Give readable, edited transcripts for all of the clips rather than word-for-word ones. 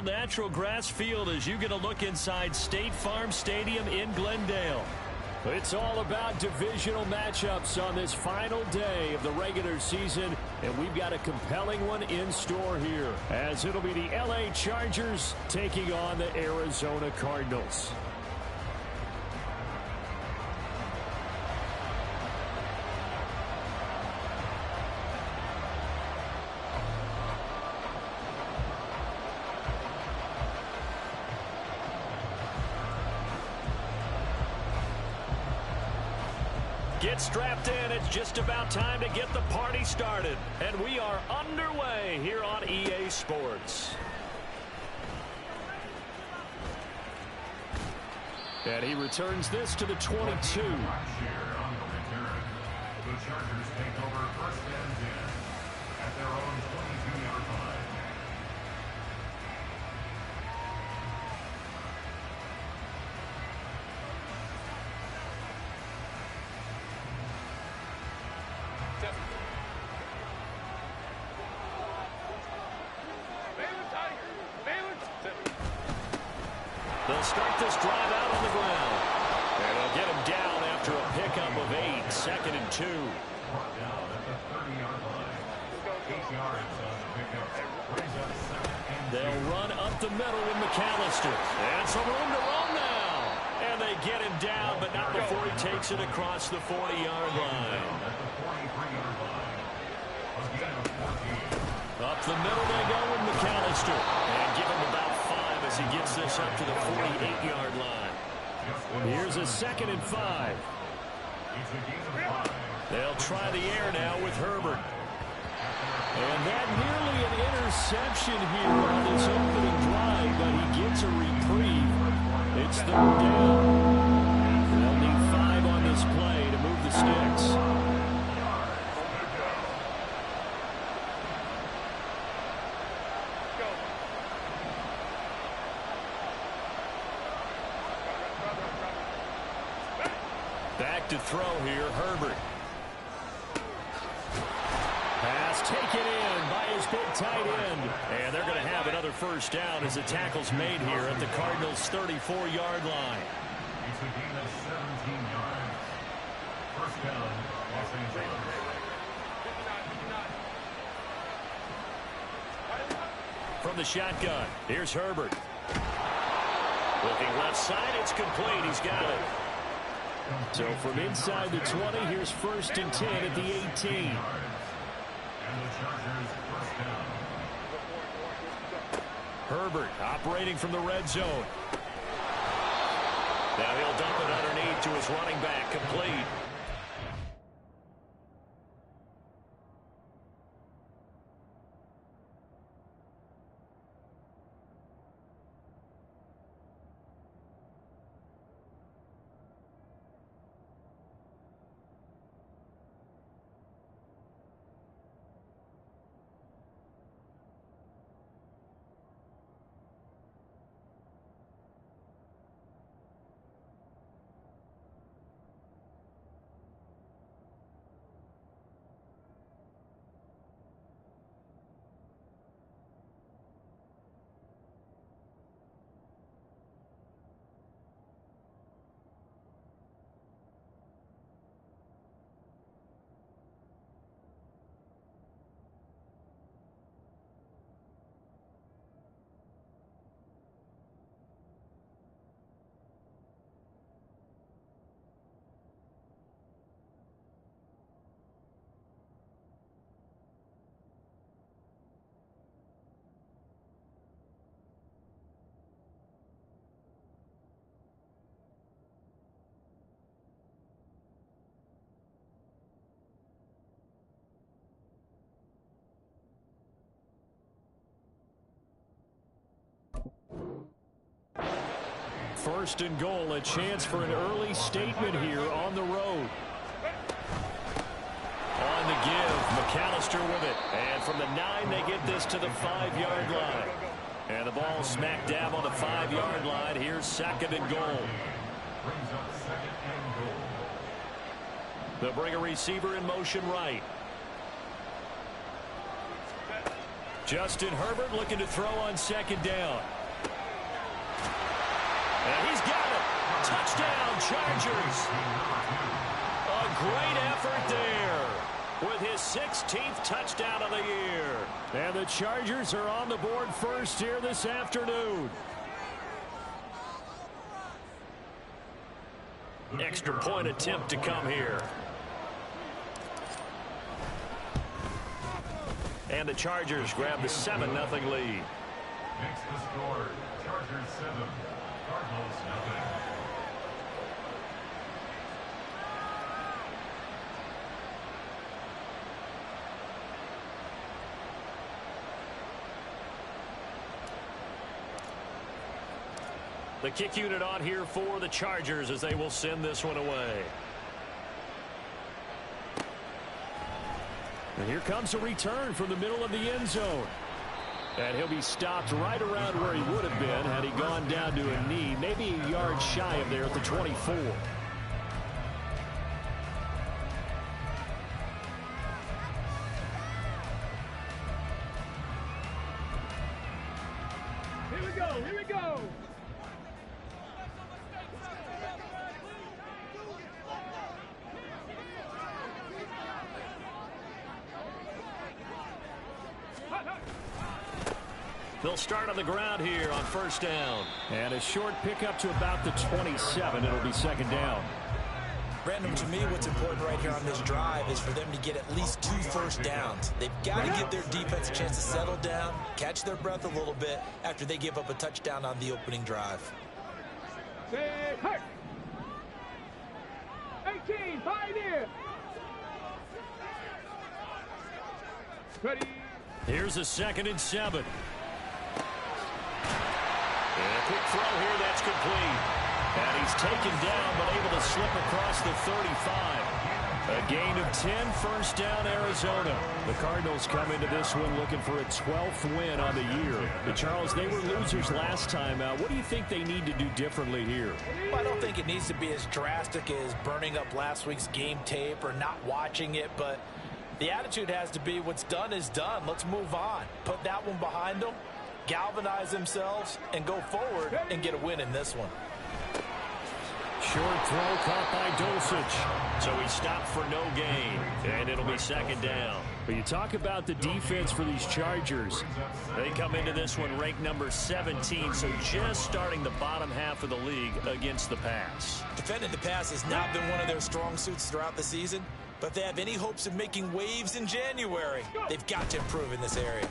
natural grass field as you get a look inside State Farm Stadium in Glendale. It's all about divisional matchups on this final day of the regular season, and we've got a compelling one in store here, as it'll be the LA Chargers taking on the Arizona Cardinals. Get strapped in. It's just about time to get the party started. And we are underway here on EA Sports. And he returns this to the 22. The Chargers take over first and 10 at their own 22-yard line. They'll start this drive out on the ground. And they'll get him down after a pickup of 8. 2nd and 2. Down at the 30-yard line. 8 yards on the pickup. Brings up 2nd and 2. They'll run up the middle with McAllister. And some room to run now. And they get him down, but not before he takes it across the 40-yard line. At the 43-yard line. Up the middle they go with McAllister. And give him about 5 as he gets this up to the 48-yard line. Here's a 2nd and 5. They'll try the air now with Herbert. And that nearly an interception here on this opening drive, but he gets a reprieve. It's 3rd down. They'll need 5 on this play to move the sticks. Back to throw here, Herbert. Pass taken in by his big tight end. And they're going to have another first down as the tackle's made here at the Cardinals' 34-yard line. It's a gain of 17 yards. First down, Los Angeles. From the shotgun, here's Herbert. Looking left side, it's complete. He's got it. So from inside the 20, here's 1st and 10 at the 18. Herbert operating from the red zone. Now he'll dump it underneath to his running back, complete. First and goal, a chance for an early statement here on the road. On the give, McAllister with it. And from the 9, they get this to the 5-yard line. And the ball smack dab on the 5-yard line. Here's 2nd and goal. They'll bring a receiver in motion right. Justin Herbert looking to throw on second down. And he's got it. Touchdown, Chargers. A great effort there with his 16th touchdown of the year. And the Chargers are on the board first here this afternoon. Extra point attempt to come here. And the Chargers grab the 7-0 lead. Makes the score Chargers 7, Cardinals 0. The kick unit on here for the Chargers as they will send this one away. And here comes a return from the middle of the end zone. And he'll be stopped right around where he would have been had he gone down to a knee, maybe a yard shy of there at the 24. Here we go, here we go. They'll start on the ground here on first down. And a short pickup to about the 27. It'll be second down. Brandon, to me, what's important right here on this drive is for them to get at least 2 first downs. They've got to give their defense a chance to settle down, catch their breath a little bit after they give up a touchdown on the opening drive. Say, hey! 18, Pioneer! Ready? Here's a 2nd and 7. And a quick throw here, that's complete. And he's taken down, but able to slip across the 35. A gain of 10, first down, Arizona. The Cardinals come into this one looking for a 12th win on the year. But Charles, they were losers last time out. What do you think they need to do differently here? Well, I don't think it needs to be as drastic as burning up last week's game tape or not watching it, but the attitude has to be what's done is done. Let's move on. Put that one behind them, galvanize themselves, and go forward and get a win in this one. Short throw caught by Dulcich. So he stopped for no gain, and it'll be second down. But you talk about the defense for these Chargers. They come into this one ranked number 17, so just starting the bottom half of the league against the pass. Defending the pass has not been one of their strong suits throughout the season, but if they have any hopes of making waves in January, they've got to improve in this area.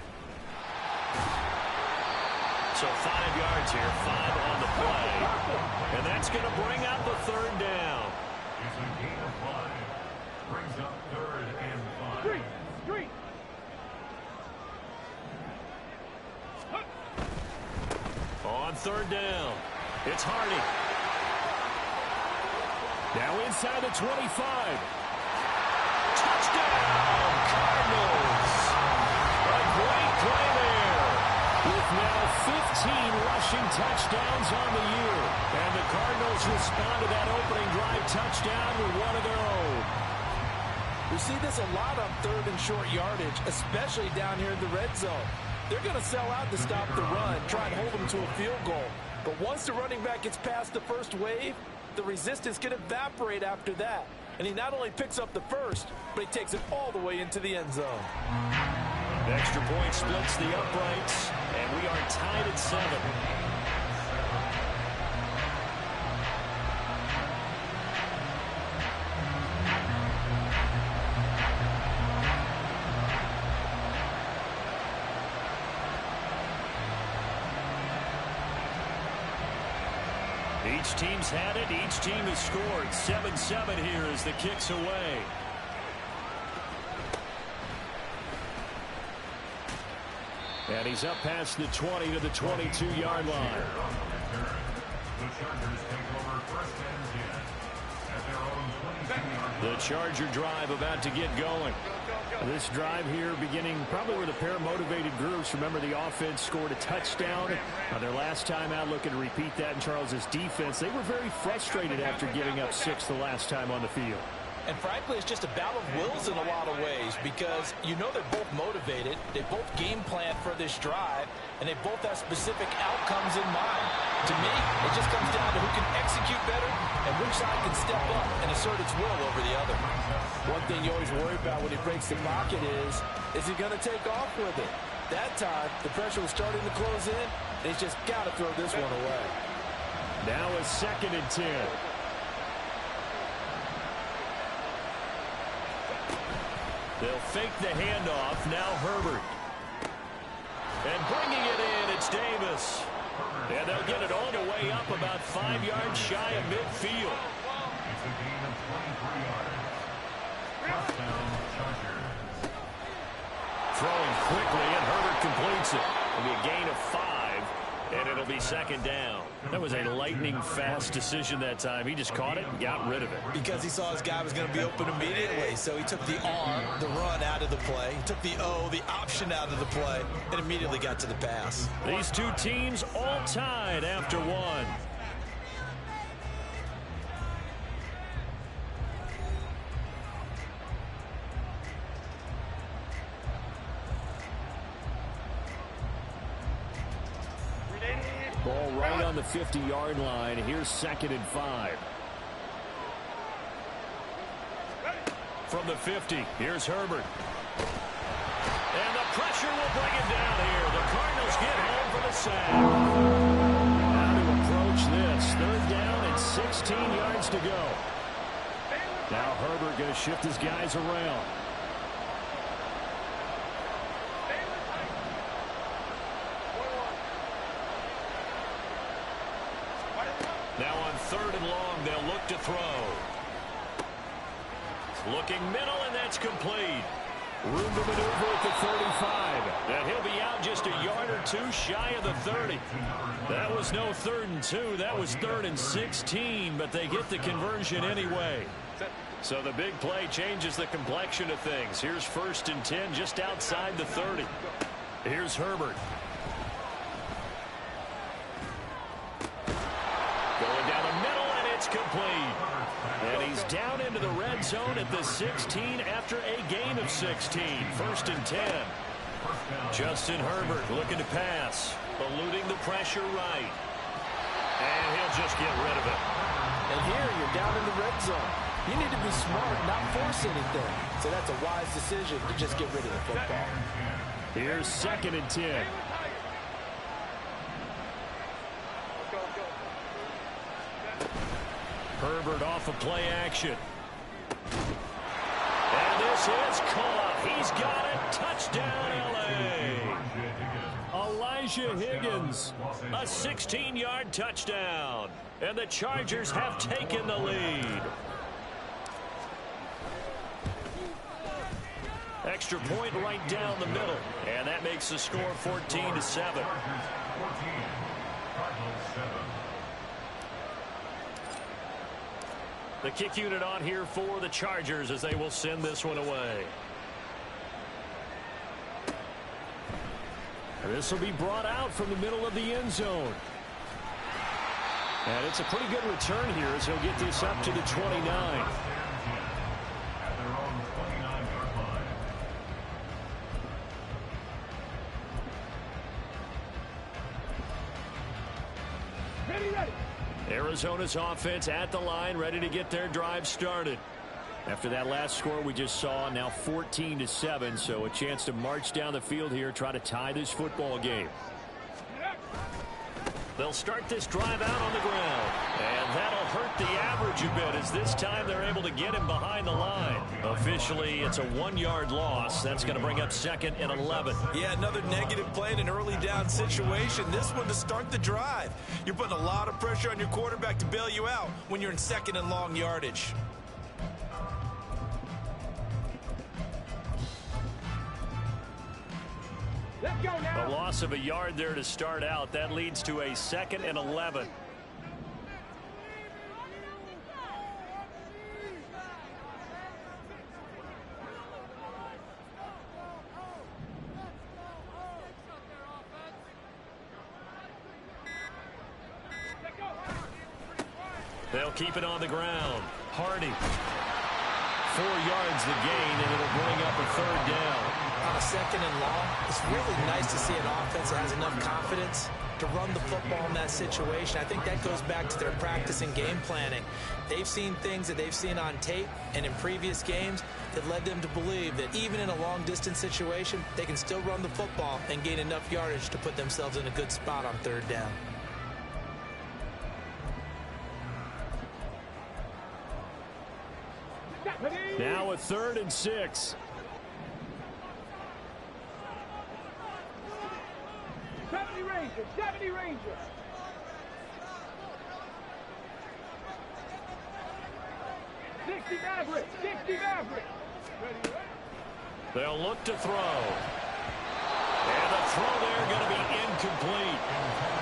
So 5 yards here, 5 on the play. And that's going to bring up the third down. It's a gain of 5. Brings up 3rd and 5. Street. On third down, it's Hardy. Now inside the 25. Touchdown, Cardinals. A great play there. With now 15 rushing touchdowns on the year. And the Cardinals respond to that opening drive touchdown with one of their own. We see this a lot on 3rd and short yardage, especially down here in the red zone. They're going to sell out to stop the run, try and hold them to a field goal. But once the running back gets past the first wave, the resistance can evaporate after that. And he not only picks up the first, but he takes it all the way into the end zone. The extra point splits the uprights, and we are tied at 7. Each team's had it. Each team has scored. 7-7 here as the kick's away. And he's up past the 20 to the 22-yard line. The Chargers take over 1st and 10 at their own 22-yard line. The Charger drive about to get going. This drive here beginning probably with a pair of motivated groups. Remember, the offense scored a touchdown their last time out, looking to repeat that in Charles's defense. They were very frustrated after giving up 6 the last time on the field. And frankly, it's just a battle of wills in a lot of ways because you know they're both motivated. They both game plan for this drive, and they both have specific outcomes in mind. To me, it just comes down to who can execute better and which side can step up and assert its will over the other. One thing you always worry about when he breaks the pocket is he going to take off with it? That time, the pressure was starting to close in, and he's just got to throw this one away. Now a 2nd and 10. They'll fake the handoff. Now Herbert. And bringing it in, it's Davis. And they'll get it all the way up about 5 yards shy of midfield. It's a gain of 23 yards. Touchdown, Chargers. Throwing quickly, and Herbert completes it. It'll be a gain of 5, and it'll be 2nd down. That was a lightning-fast decision that time. He just caught it and got rid of it. Because he saw his guy was going to be open immediately, so he took the R, the run, out of the play. He took the O, the option, out of the play, and immediately got to the pass. These two teams all tied after one. Ball right on the 50-yard line. Here's 2nd and 5. From the 50, here's Herbert. And the pressure will bring him down here. The Cardinals get home for the sack. Now to approach this. 3rd down and 16 yards to go. Now Herbert going to shift his guys around. Now on 3rd and long, they'll look to throw. Looking middle, and that's complete. Room to maneuver at the 35. And he'll be out just a yard or two shy of the 30. That was no 3rd and 2. That was 3rd and 16, but they get the conversion anyway. So the big play changes the complexion of things. Here's 1st and 10 just outside the 30. Here's Herbert. Going down the middle, and it's complete. And he's down into the red zone at the 16 after a gain of 16. 1st and 10. Justin Herbert looking to pass. Eluding the pressure right. And he'll just get rid of it. And here you're down in the red zone. You need to be smart, not force anything. So that's a wise decision to just get rid of the football. Here's 2nd and 10. Herbert off of play action. And this is caught. He's got it. Touchdown, L.A. Elijah Higgins. A 16-yard touchdown. And the Chargers have taken the lead. Extra point right down the middle. And that makes the score 14-7. The kick unit on here for the Chargers as they will send this one away. This will be brought out from the middle of the end zone. And it's a pretty good return here as he'll get this up to the 29. Arizona's offense at the line, ready to get their drive started. After that last score we just saw, now 14-7, so a chance to march down the field here, try to tie this football game. They'll start this drive out on the ground, and that'll hurt the average a bit as this time they're able to get him behind the line. Officially, it's a 1-yard loss. That's going to bring up 2nd and 11. Yeah, another negative play in an early down situation. This one to start the drive. You're putting a lot of pressure on your quarterback to bail you out when you're in 2nd and long yardage. Let's go now. A loss of a yard there to start out. That leads to a 2nd and 11. They'll keep it on the ground. Hardy. 4 yards the gain, and it'll bring up a 3rd down. On a 2nd and long, it's really nice to see an offense that has enough confidence to run the football in that situation. I think that goes back to their practice and game planning. They've seen things that they've seen on tape and in previous games that led them to believe that even in a long-distance situation, they can still run the football and gain enough yardage to put themselves in a good spot on 3rd down. Now a 3rd and 6. 70 Rangers, 70 Rangers. Sixty Maverick, 60 Maverick. They'll look to throw. And the throw there going to be incomplete.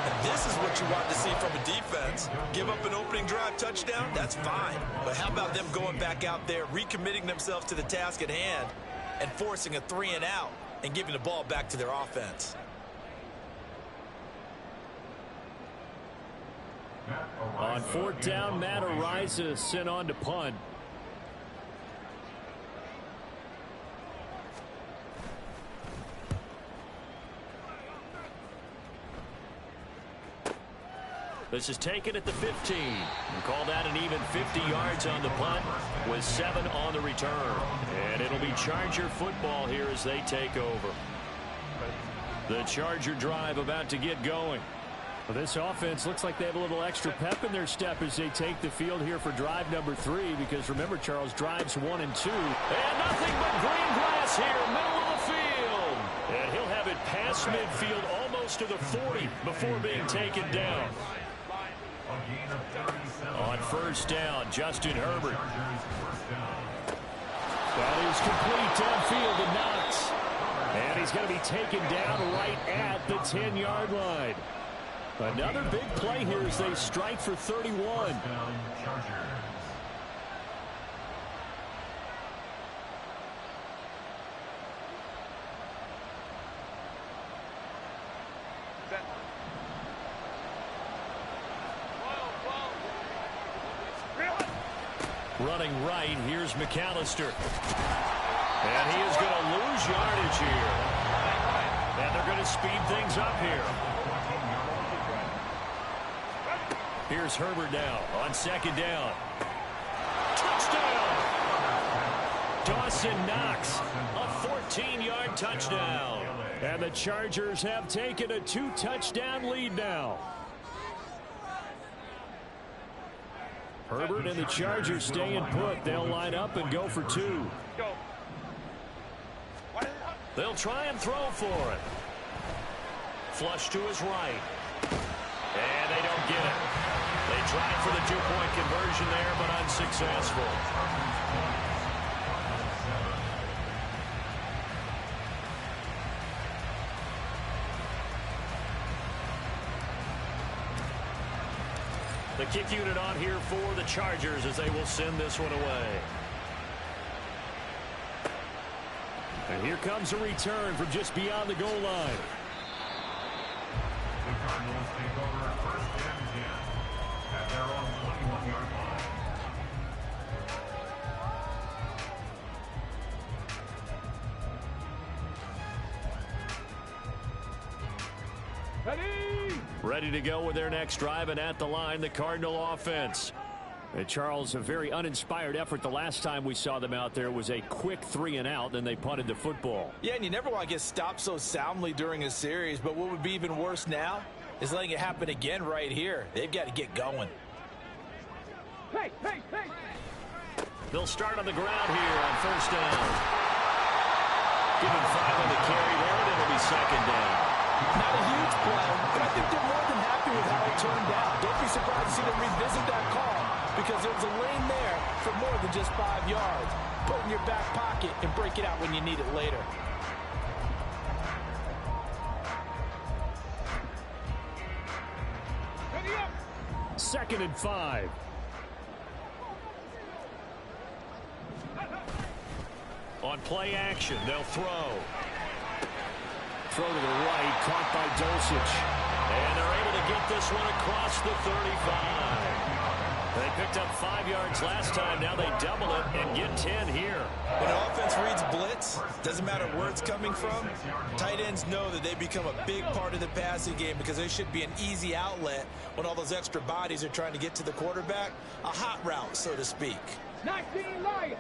And this is what you want to see from a defense. Give up an opening drive touchdown, that's fine. But how about them going back out there, recommitting themselves to the task at hand, and forcing a 3 and out and giving the ball back to their offense. On 4th down, Matt Araiza sent on to punt. This is taken at the 15. We'll call that an even 50 yards on the punt with 7 on the return. And it'll be Charger football here as they take over. The Charger drive about to get going. Well, this offense looks like they have a little extra pep in their step as they take the field here for drive number 3, because remember, Charles, drives 1 and 2. And nothing but green grass here, middle of the field. And he'll have it past midfield almost to the 40 before being taken down. On 1st down, Justin Herbert. That is complete downfield to Knox. And he's going to be taken down right at the 10-yard line. Another big play here as they strike for 31. Running right, here's McAllister. And he is going to lose yardage here. And they're going to speed things up here. Here's Herbert now on 2nd down. Touchdown! Dawson Knox, a 14-yard touchdown. And the Chargers have taken a 2-touchdown lead now. Herbert and the Chargers staying put. They'll line up and go for 2. They'll try and throw for it. Flush to his right. And they don't get it. They tried for the 2-point conversion there, but unsuccessful. The kick unit on here for the Chargers as they will send this one away. And here comes a return from just beyond the goal line. The Cardinals take over 1st and 10 at their own 21-yard line. Ready to go with their next drive, and at the line, the Cardinal offense. And Charles, a very uninspired effort the last time we saw them out there was a quick 3 and out, then they punted the football. Yeah, and you never want to get stopped so soundly during a series, but what would be even worse now is letting it happen again right here. They've got to get going. Hey! They'll start on the ground here on 1st down. Give him 5 on the carry there, and it'll be 2nd down. Not a huge play, but I think they're more than happy with how it turned out. Don't be surprised to see them revisit that call, because there was a lane there for more than just 5 yards. Put it in your back pocket and break it out when you need it later. Ready up! 2nd and 5. On play action, they'll throw. Throw to the right, caught by Dulcich. And they're able to get this one across the 35. They picked up 5 yards last time. Now they double it and get 10 here. When an offense reads blitz, doesn't matter where it's coming from, tight ends know that they become a big part of the passing game because they should be an easy outlet when all those extra bodies are trying to get to the quarterback. A hot route, so to speak. 19 Lions.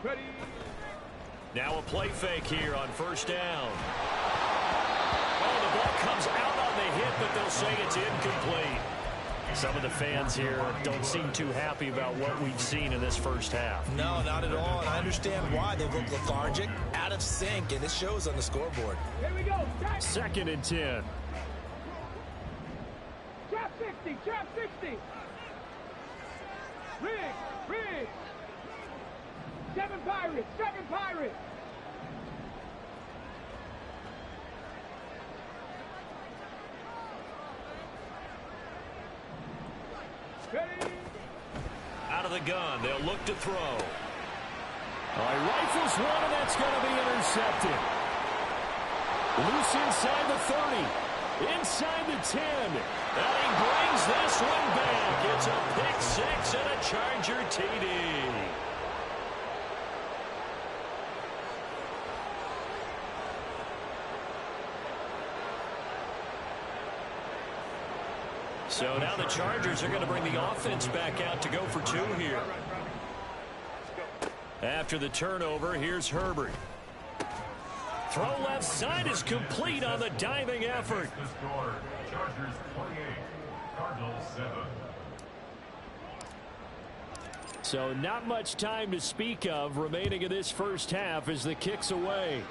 Ready. Now a play fake here on first down. Oh, the ball comes out on the hit, but they'll say it's incomplete. Some of the fans here don't seem too happy about what we've seen in this first half. No, not at all, and I understand why. They look lethargic, out of sync, and it shows on the scoreboard. Here we go. Second and 10. Trap 60. Trap 60. Rig. 7 Pirates. 7 Pirates. Ready. Out of the gun, they'll look to throw. All right, rifles one, and that's going to be intercepted. Loose inside the 30, inside the 10, and he brings this one back. It's a pick six and a Charger TD. So now the Chargers are going to bring the offense back out to go for 2 here. After the turnover, here's Herbert. Throw left side is complete on the diving effort. The score, Chargers 28, Cardinals 7. So not much time to speak of remaining in this first half as the kick's away.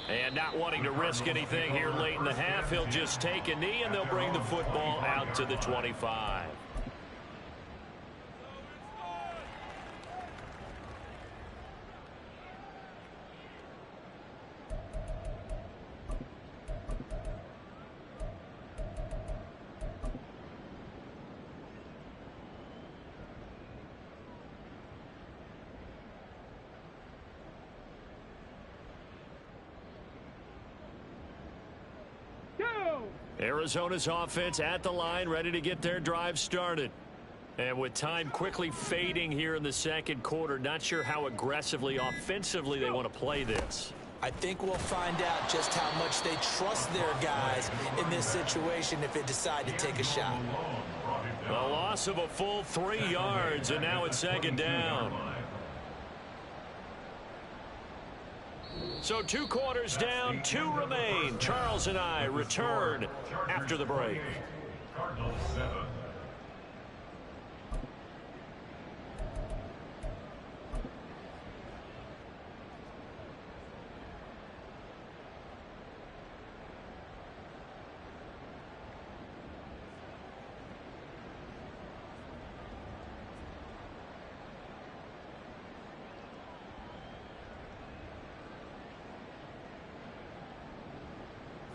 And not wanting to risk anything here late in the half, he'll just take a knee and they'll bring the football out to the 25. Arizona's offense at the line, ready to get their drive started. And with time quickly fading here in the second quarter, not sure how aggressively, offensively they want to play this. I think we'll find out just how much they trust their guys in this situation if they decide to take a shot. A loss of a full 3 yards, and now it's second down. So 2 quarters down, 2 remain. Charles and I return after the break. Cardinals 7.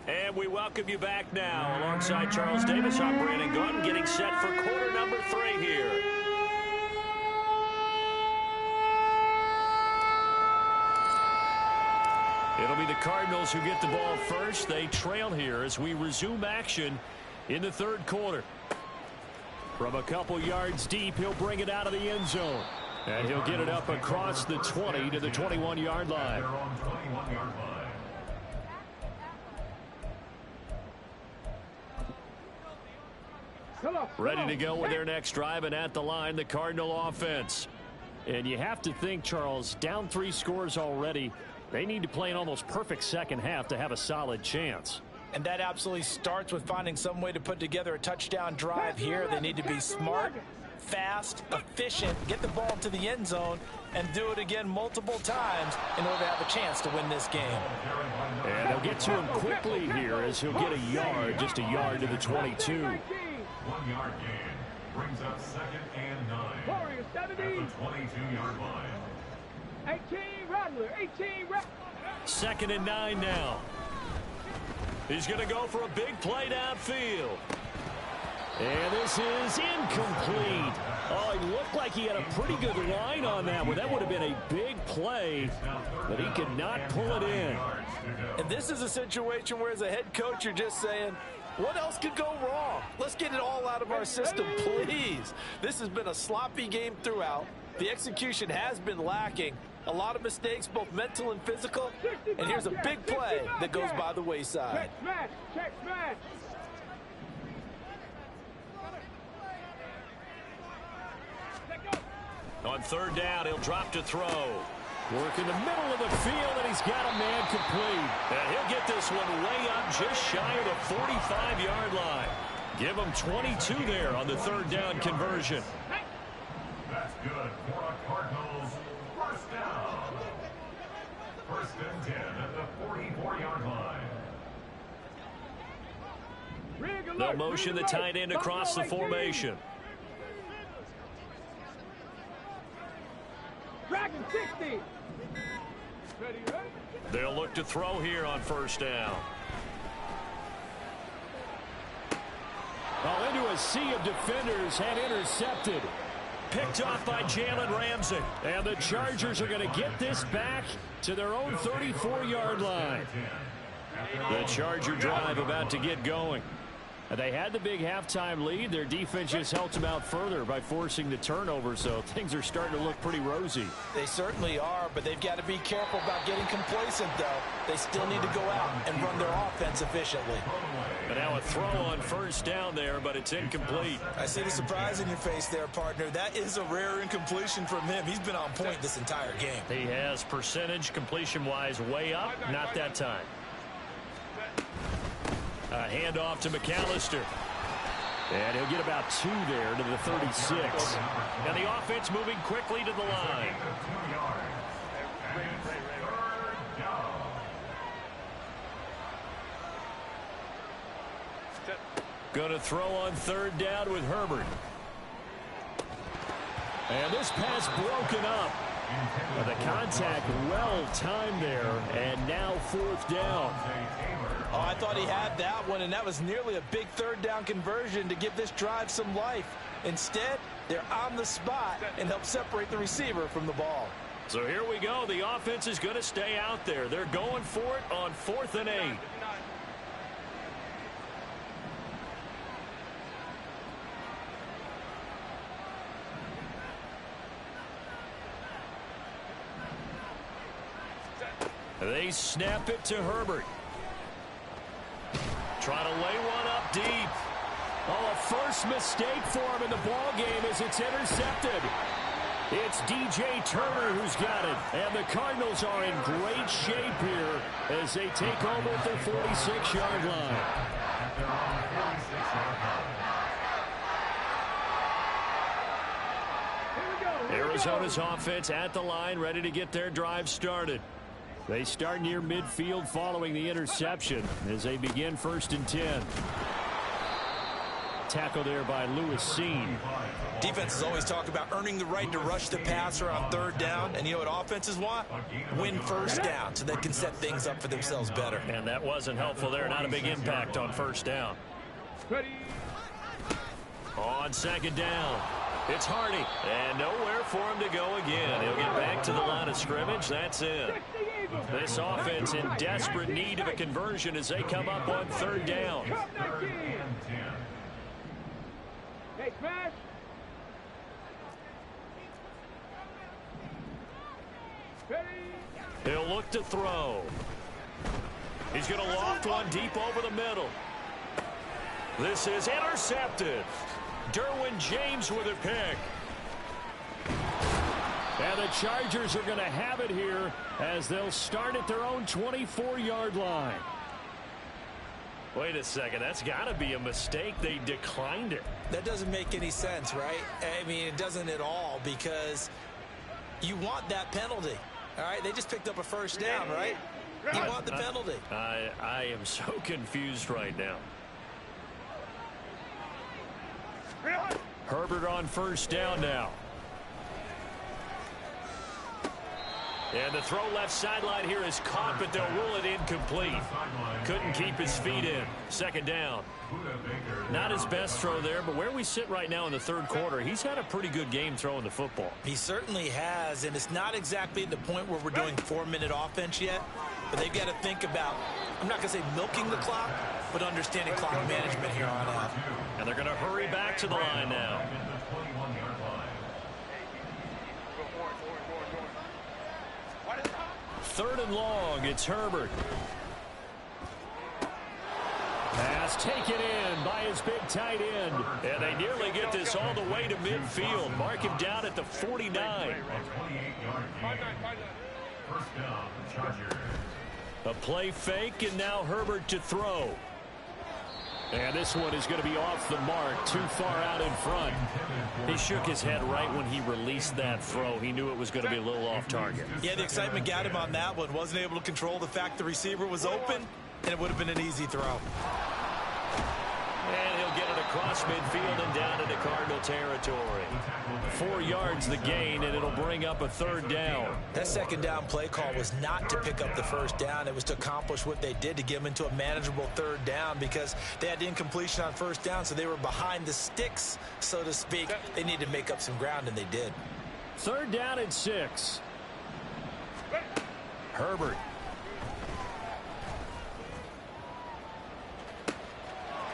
And we welcome you back now. Alongside Charles Davis, I'm Brandon Gunn, getting set for quarter number 3 here. It'll be the Cardinals who get the ball first. They trail here as we resume action in the third quarter. From a couple yards deep, he'll bring it out of the end zone. And he'll get it up across the 20 to the 21-yard line. They're on 21-yard line. Ready to go with their next drive, and at the line, the Cardinal offense. And you have to think, Charles, down 3 scores already. They need to play an almost perfect second half to have a solid chance. And that absolutely starts with finding some way to put together a touchdown drive here. They need to be smart, fast, efficient, get the ball to the end zone, and do it again multiple times in order to have a chance to win this game. And they'll get to him quickly here as he'll get a yard, just a yard to the 22. 1-yard gain brings up 2nd and 9. Warriors 70. At the 22-yard line. 18 Rattler. 18 Rattler. 2nd and 9 now. He's going to go for a big play downfield. And this is incomplete. Oh, he looked like he had a pretty good line on that one. That would have been a big play, but he could not pull it in. And this is a situation where as a head coach, you're just saying, What else could go wrong? Let's get it all out of our system, please. This has been a sloppy game throughout. The execution has been lacking. A lot of mistakes, both mental and physical. And here's a big play that goes by the wayside. Check smash. Check smash. On third down, he'll drop to throw. Work in the middle of the field, and he's got a man complete. And he'll get this one way up just shy of the 45-yard line. Give him 22 there on the third down conversion. That's good for a Cardinals first down. First and 10 at the 44-yard line. They'll motion the tight end across the formation. Dragon 60. Ready, ready. They'll look to throw here on first down. Well, into a sea of defenders and intercepted. Picked off by Jalen Ramsey. And the Chargers are going to get this back to their own 34-yard line. The Charger drive about to get going. They had the big halftime lead. Their defense just helped them out further by forcing the turnover, so things are starting to look pretty rosy. They certainly are, but they've got to be careful about getting complacent, though. They still need to go out and run their offense efficiently. And now a throw on first down there, but it's incomplete. I see the surprise in your face there, partner. That is a rare incompletion from him. He's been on point this entire game. He has percentage completion-wise way up. Not that time. A handoff to McAllister. And he'll get about 2 there to the 36. And the offense moving quickly to the line. Going to throw on third down with Herbert. And this pass broken up. The contact well timed there, and now fourth down. Oh, I thought he had that one, and that was nearly a big third down conversion to give this drive some life. Instead, they're on the spot and help separate the receiver from the ball. So here we go. The offense is going to stay out there. They're going for it on 4th and 8. They snap it to Herbert. Trying to lay one up deep. Oh, a first mistake for him in the ball game as it's intercepted. It's DJ Turner who's got it. And the Cardinals are in great shape here as they take over at their 46-yard line. Arizona's offense at the line, ready to get their drive started. They start near midfield following the interception as they begin 1st and 10. Tackle there by Lewis Cine. Defenses always talk about earning the right to rush the passer on third down. And you know what offenses want? Win first down so they can set things up for themselves better. And that wasn't helpful there. Not a big impact on first down. Ready. On second down, it's Hardy. And nowhere for him to go again. He'll get back to the line of scrimmage. That's it. This offense in desperate need of a conversion as they come up on third down. Hey, smash. Ready. He'll look to throw. He's going to loft one deep over the middle. This is intercepted. Derwin James with a pick. And the Chargers are going to have it here as they'll start at their own 24-yard line. Wait a second. That's got to be a mistake. They declined it. That doesn't make any sense, right? I mean, it doesn't at all because you want that penalty. All right, they just picked up a first down, right? You want the penalty. I am so confused right now. Herbert on first down now. And the throw left sideline here is caught, but they'll rule it incomplete. Couldn't keep his feet in. Second down. Not his best throw there, but where we sit right now in the third quarter, he's had a pretty good game throwing the football. He certainly has, and it's not exactly at the point where we're doing 4-minute offense yet, but they've got to think about I'm not going to say milking the clock, but understanding clock management here on out. And they're going to hurry back to the line now. Third and long, it's Herbert. Pass taken in by his big tight end. And they nearly get this all the way to midfield. Mark him down at the 49. A play fake, and now Herbert to throw. And this one is going to be off the mark, too far out in front. He shook his head right when he released that throw. He knew it was going to be a little off target. Yeah, the excitement got him on that one. Wasn't able to control the fact the receiver was open, and it would have been an easy throw. And he'll get it across midfield and down into Cardinal territory. 4 yards the gain, and it'll bring up a third down. That second down play call was not to pick up the first down. It was to accomplish what they did, to get them into a manageable third down, because they had incompletion on first down, so they were behind the sticks, so to speak. They needed to make up some ground, and they did. Third down and 6. Herbert.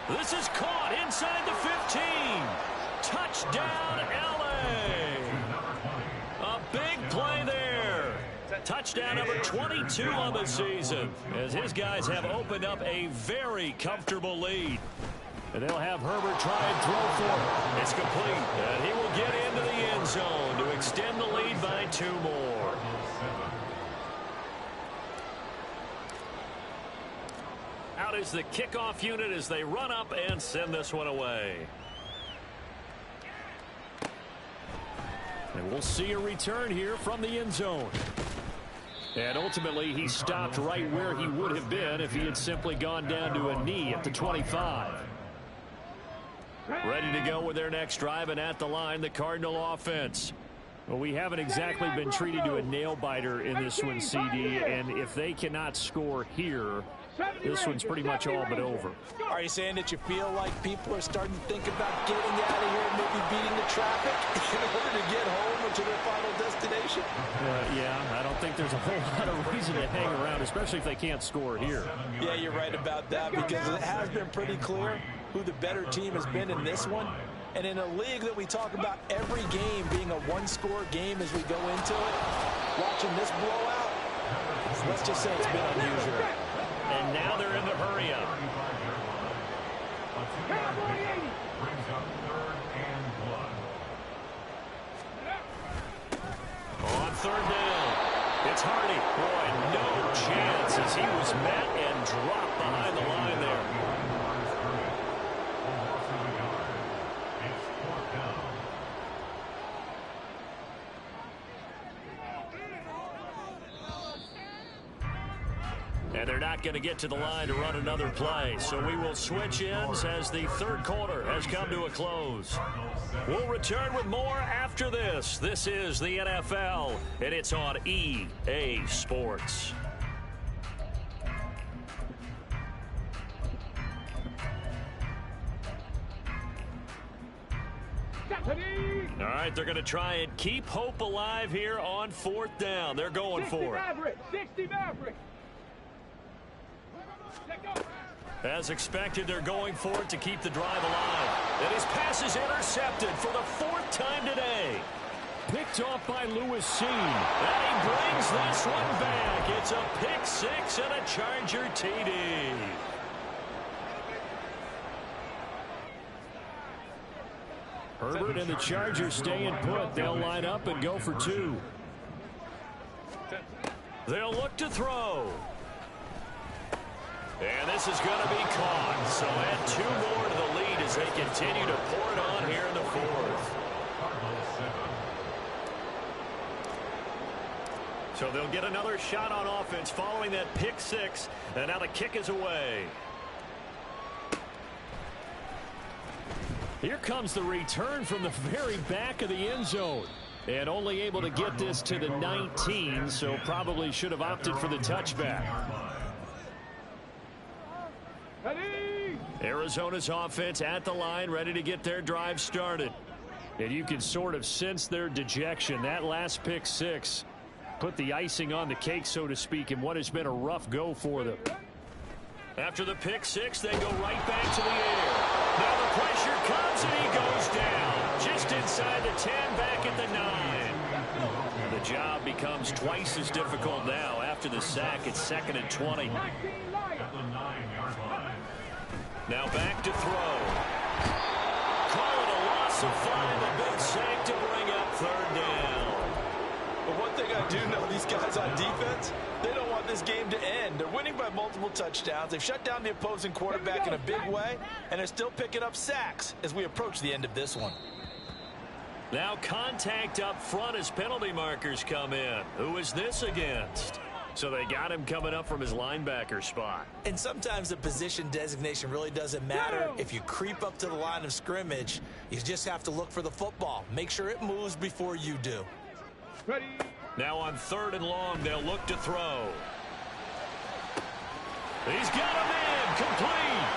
This is caught inside the 15. Touchdown, LA. A big play there. Touchdown number 22 on the season, as his guys have opened up a very comfortable lead. And they'll have Herbert try and throw for it. It's complete, and he will get into the end zone to extend the lead by 2 more. Out is the kickoff unit as they run up and send this one away. And we'll see a return here from the end zone. And ultimately, he stopped right where he would have been if he had simply gone down to a knee at the 25. Ready to go with their next drive, and at the line, the Cardinal offense. Well, we haven't exactly been treated to a nail-biter in this one, CD, and if they cannot score here, this one's pretty much all but over. Are you saying that you feel like people are starting to think about getting out of here and maybe beating the traffic in order to get home or to their final destination? Yeah, I don't think there's a whole lot of reason to hang around, especially if they can't score here. Yeah, you're right about that, because it has been pretty clear who the better team has been in this one. And in a league that we talk about every game being a one-score game as we go into it, watching this blowout, let's just say it's been unusual. And now they're in the hurry-up. On third down, it's Hardy. Boy, no chance as he was met and dropped behind the line there. And they're not going to get to the line to run another play. So we will switch ends as the third quarter has come to a close. We'll return with more after this. This is the NFL, and it's on EA Sports. All right, they're going to try and keep hope alive here on fourth down. They're going for it. 60 Maverick. As expected, they're going for it to keep the drive alive. And his pass is intercepted for the 4th time today. Picked off by Lewis Cine. And he brings this one back. It's a pick 6 and a Charger TD. Herbert and the Chargers staying put. They'll line up and go for 2. They'll look to throw. And this is going to be caught. So add 2 more to the lead as they continue to pour it on here in the 4th. So they'll get another shot on offense following that pick 6. And now the kick is away. Here comes the return from the very back of the end zone. And only able to get this to the 19, so probably should have opted for the touchback. Arizona's offense at the line, ready to get their drive started. And you can sort of sense their dejection. That last pick 6 put the icing on the cake, so to speak, in what has been a rough go for them. After the pick six, they go right back to the air. Now the pressure comes, and he goes down. Just inside the 10, back at the 9. The job becomes twice as difficult now. After the sack, it's 2nd and 20. Now back to throw. Call it a loss of 5. A big sack to bring up 3rd down. But one thing I do know, these guys on defense, they don't want this game to end. They're winning by multiple touchdowns. They've shut down the opposing quarterback in a big way, and they're still picking up sacks as we approach the end of this one. Now contact up front as penalty markers come in. Who is this against? So they got him coming up from his linebacker spot. And sometimes the position designation really doesn't matter. If you creep up to the line of scrimmage, you just have to look for the football. Make sure it moves before you do. Ready. Now on 3rd and long, they'll look to throw. He's got him in. Complete.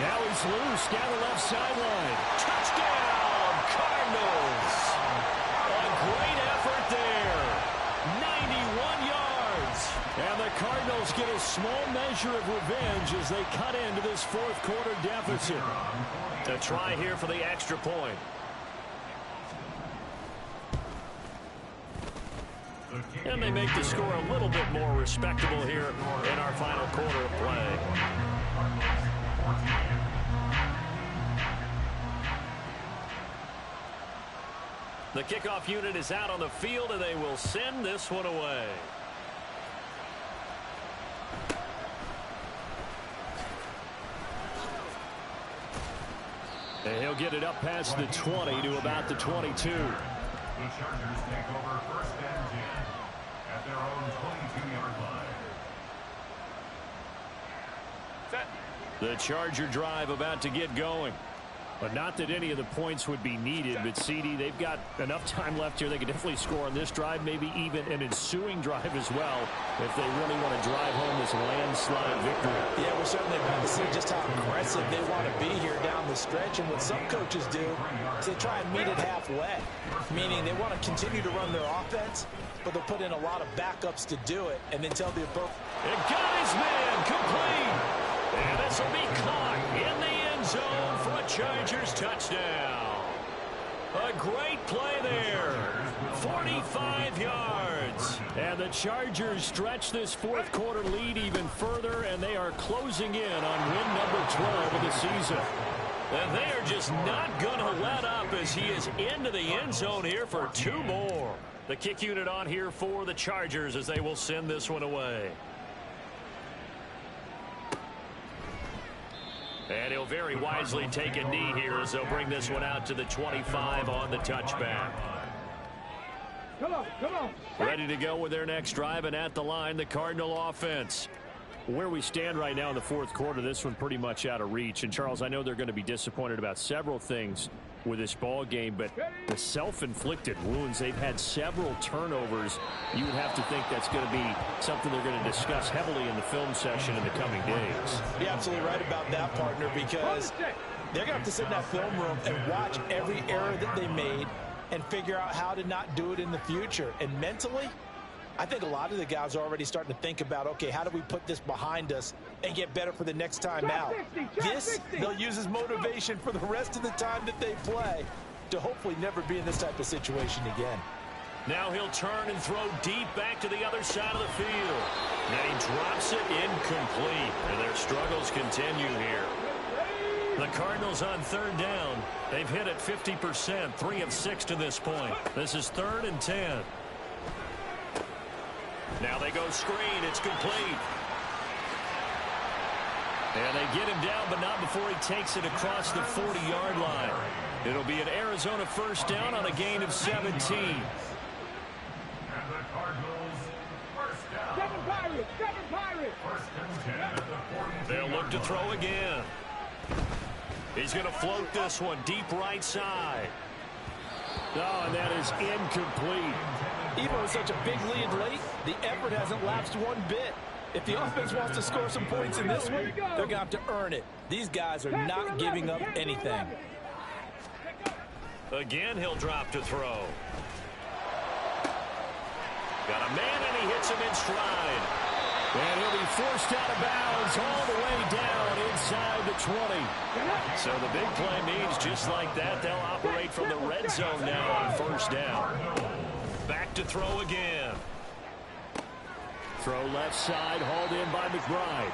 Now he's loose down the left sideline. Touchdown, Cardinals. A great effort there. 91 yards. And the Cardinals get a small measure of revenge as they cut into this 4th quarter deficit. A try here for the extra point. And they make the score a little bit more respectable here in our final quarter of play. The kickoff unit is out on the field, and they will send this one away. And he'll get it up past the 20 to about the 22. The Chargers take over 1st and 10 at their own 22-yard line. The Charger drive about to get going. But not that any of the points would be needed, but CD, they've got enough time left here. They can definitely score on this drive, maybe even an ensuing drive as well, if they really want to drive home this landslide victory. Yeah, we're certainly about to see just how aggressive they want to be here down the stretch. And what some coaches do is they try and meet it halfway, meaning they want to continue to run their offense, but they'll put in a lot of backups to do it, and then tell the opponent. It got his man complete. And this will be caught in the end zone for a Chargers touchdown. A great play there. 45 yards. And the Chargers stretch this 4th quarter lead even further, and they are closing in on win number 12 of the season. And they are just not going to let up as he is into the end zone here for 2 more. The kick unit on here for the Chargers as they will send this one away. And he'll very wisely take a knee here as they'll bring this one out to the 25 on the touchback. Come on, come on. Ready to go with their next drive, and at the line, the Cardinal offense. Where we stand right now in the 4th quarter, this one pretty much out of reach. And, Charles, I know they're going to be disappointed about several things with this ball game, but the self-inflicted wounds, they've had several turnovers. You would have to think that's going to be something they're going to discuss heavily in the film session in the coming days. You're absolutely right about that, partner, because they're going to have to sit in that film room and watch every error that they made and figure out how to not do it in the future. And mentally, I think a lot of the guys are already starting to think about, okay, how do we put this behind us and get better for the next time out? This, they'll use as motivation for the rest of the time that they play to hopefully never be in this type of situation again. Now he'll turn and throw deep back to the other side of the field. And he drops it incomplete. And their struggles continue here. The Cardinals on 3rd down. They've hit it 50%, 3 of 6 to this point. This is 3rd and 10. Now they go screen. It's complete. And they get him down, but not before he takes it across the 40-yard line. It'll be an Arizona 1st down on a gain of 17. And the Cardinals 1st down. 7 Pirates, 7 Pirates. 1st and 10 at the 42. They'll look to throw again. He's going to float this one deep right side. Oh, and that is incomplete. Even with such a big lead late, the effort hasn't lapsed one bit. If the offense wants to score some points in this one, they're going to have to earn it. These guys are not giving up anything. Again, he'll drop to throw. Got a man, and he hits him in stride. And he'll be forced out of bounds all the way down inside the 20. So the big play means just like that, they'll operate from the red zone now on first down. Back to throw again. Throw left side, hauled in by McBride.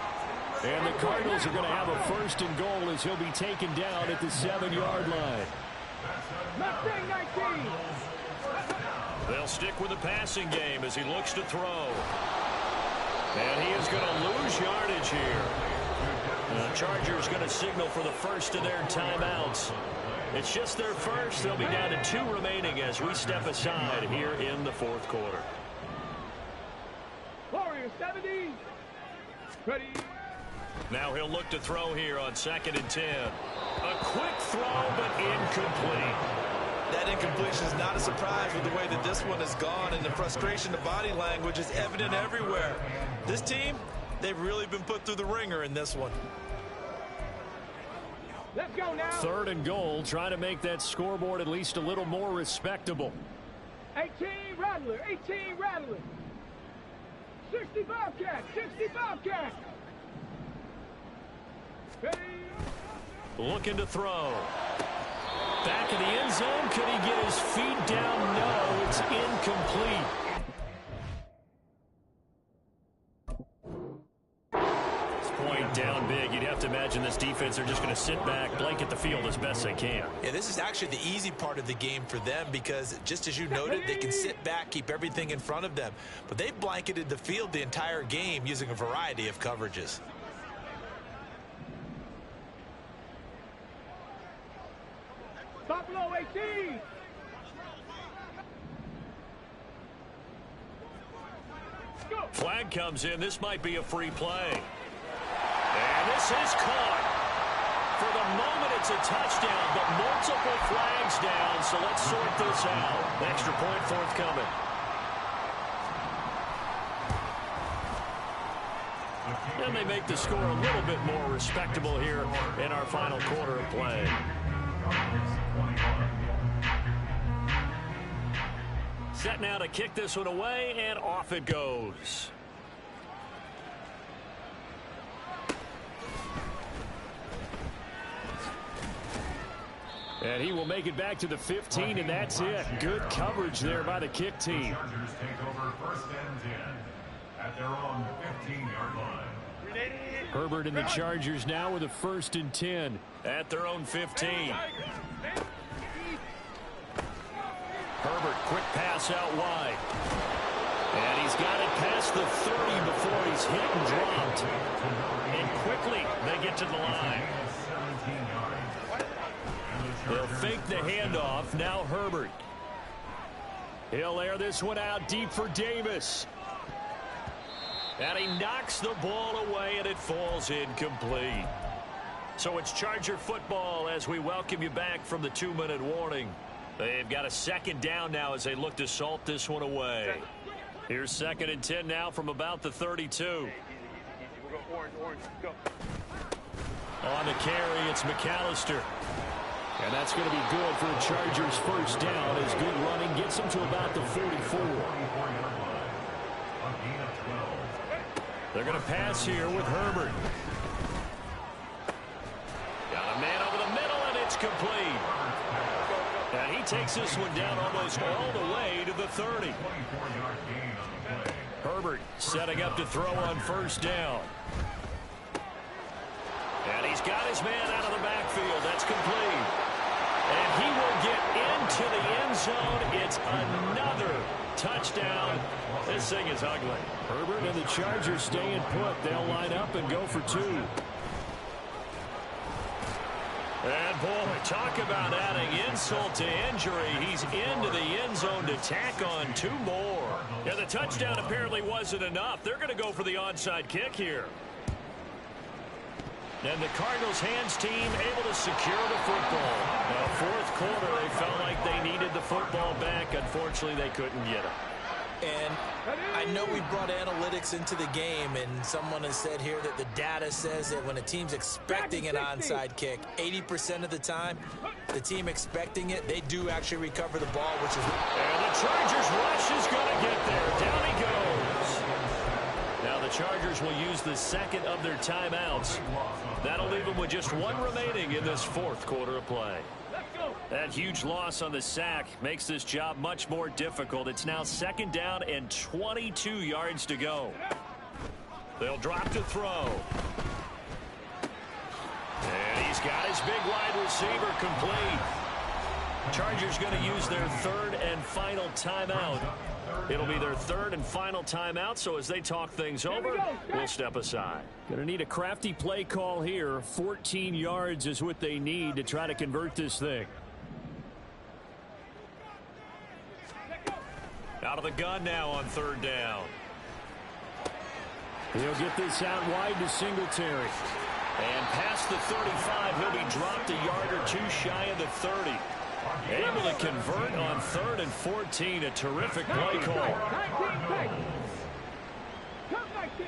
And the Cardinals are going to have a first and goal as he'll be taken down at the 7-yard line. Mustang 19. They'll stick with the passing game as he looks to throw. And he is going to lose yardage here. The Chargers going to signal for the first of their timeouts. It's just their first. They'll be down to 2 remaining as we step aside here in the fourth quarter. Warriors 70. Ready. Now he'll look to throw here on 2nd and 10. A quick throw, but incomplete. That incompletion is not a surprise with the way that this one has gone, and the frustration, the body language is evident everywhere. This team, they've really been put through the ringer in this one. Let's go now. 3rd and goal, trying to make that scoreboard at least a little more respectable. 18 Rattler. 18 Rattler. 60 Bobcat. 60 Bobcat. Ready. Looking to throw. Back in the end zone. Could he get his feet down? No, it's incomplete. This point down big. You'd have to imagine this defense are just going to sit back, blanket the field as best they can. Yeah, this is actually the easy part of the game for them because, just as you noted, they can sit back, keep everything in front of them. But they've blanketed the field the entire game using a variety of coverages. Buffalo 18. Go. Flag comes in. This might be a free play. And this is caught. For the moment, it's a touchdown, but multiple flags down, so let's sort this out. Extra point forthcoming. And they make the score a little bit more respectable here in our final quarter of play. Set now to kick this one away, and off it goes. And he will make it back to the 15, and that's it. Good coverage there by the kick team. Chargers take over 1st and 10 at their own 15-yard line. Herbert and the Chargers now with a 1st and 10. At their own 15. Herbert, quick pass out wide. And he's got it past the 30 before he's hit and dropped. And quickly, they get to the line. They'll fake the handoff. Now Herbert. He'll air this one out deep for Davis. And he knocks the ball away, and it falls incomplete. So it's Charger football as we welcome you back from the 2-minute warning. They've got a 2nd down now as they look to salt this one away. Here's 2nd and 10 now from about the 32. On the carry, it's McAllister. And that's going to be good for the Chargers' 1st down as good running gets them to about the 44. They're going to pass here with Herbert. Got a man over the middle, and it's complete. And he takes this one down almost all the way to the 30. Herbert setting up to throw on 1st down. And he's got his man out of the backfield. That's complete. And he will get into the end zone. It's another touchdown. This thing is ugly. Herbert and the Chargers staying put. They'll line up and go for 2. And, boy, talk about adding insult to injury. He's into the end zone to tack on 2 more. Yeah, the touchdown apparently wasn't enough. They're going to go for the onside kick here. And the Cardinals hands team able to secure the football. Now, 4th quarter, they felt like they needed the football back. Unfortunately, they couldn't get it. And I know we brought analytics into the game, and someone has said here that the data says that when a team's expecting an onside kick, 80% of the time, the team expecting it, they do actually recover the ball, which is... And the Chargers rush is going to get there. Down he goes. Now the Chargers will use the second of their timeouts. That'll leave them with just one remaining in this fourth quarter of play. That huge loss on the sack makes this job much more difficult. It's now second down and 22 yards to go. They'll drop to throw. And he's got his big wide receiver complete. Chargers going to use their third and final timeout. It'll be their third and final timeout, so as they talk things over, we'll step aside. Going to need a crafty play call here. 14 yards is what they need to try to convert this thing. Out of the gun now on third down. He'll get this out wide to Singletary. And past the 35, he'll be dropped a yard or two shy of the 30. Able to convert on third and 14. A terrific play call. 19.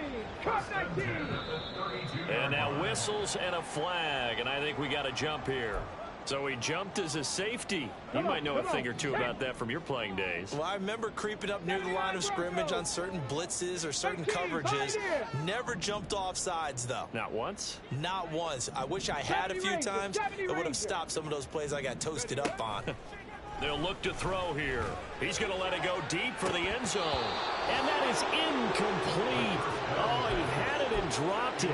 And now whistles and a flag. And I think we got a jump here. So he jumped as a safety. You might know a thing or two about that from your playing days. Well, I remember creeping up near the line of scrimmage on certain blitzes or certain coverages. Never jumped off sides, though. Not once? Not once. I wish I had a few times. It would have stopped some of those plays I got toasted up on. They'll look to throw here. He's going to let it go deep for the end zone. And that is incomplete. Oh, he had it and dropped it.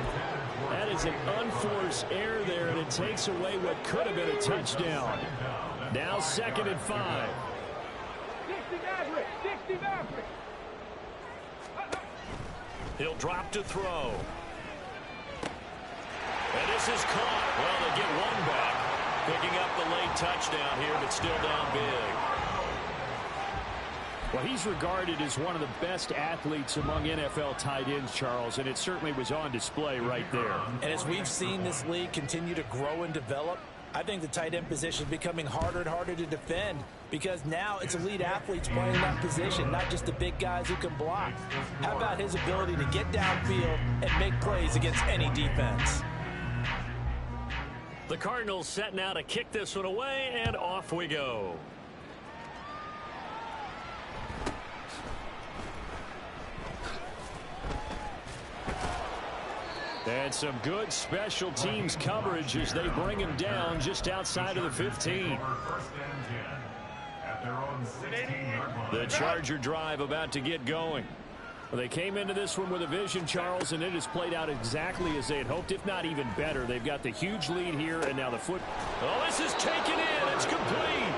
That is an unforced error there, and it takes away what could have been a touchdown. Now 2nd and 5. 60 Maverick. He'll drop to throw. And this is caught. Well, they get one back. Picking up the late touchdown here, but still down big. Well, he's regarded as one of the best athletes among NFL tight ends, Charles, and it certainly was on display right there. And as we've seen this league continue to grow and develop, I think the tight end position is becoming harder and harder to defend because now it's elite athletes playing that position, not just the big guys who can block. How about his ability to get downfield and make plays against any defense? The Cardinals set now to kick this one away, and off we go. And some good special teams coverage as they bring him down just outside of the 15. The Charger drive about to get going. Well, they came into this one with a vision, Charles, and it has played out exactly as they had hoped, if not even better. They've got the huge lead here, and now the foot. Oh, this is taken in. It's complete.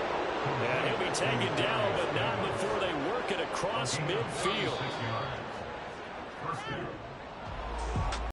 And he'll be taken down, but not before they work it across midfield.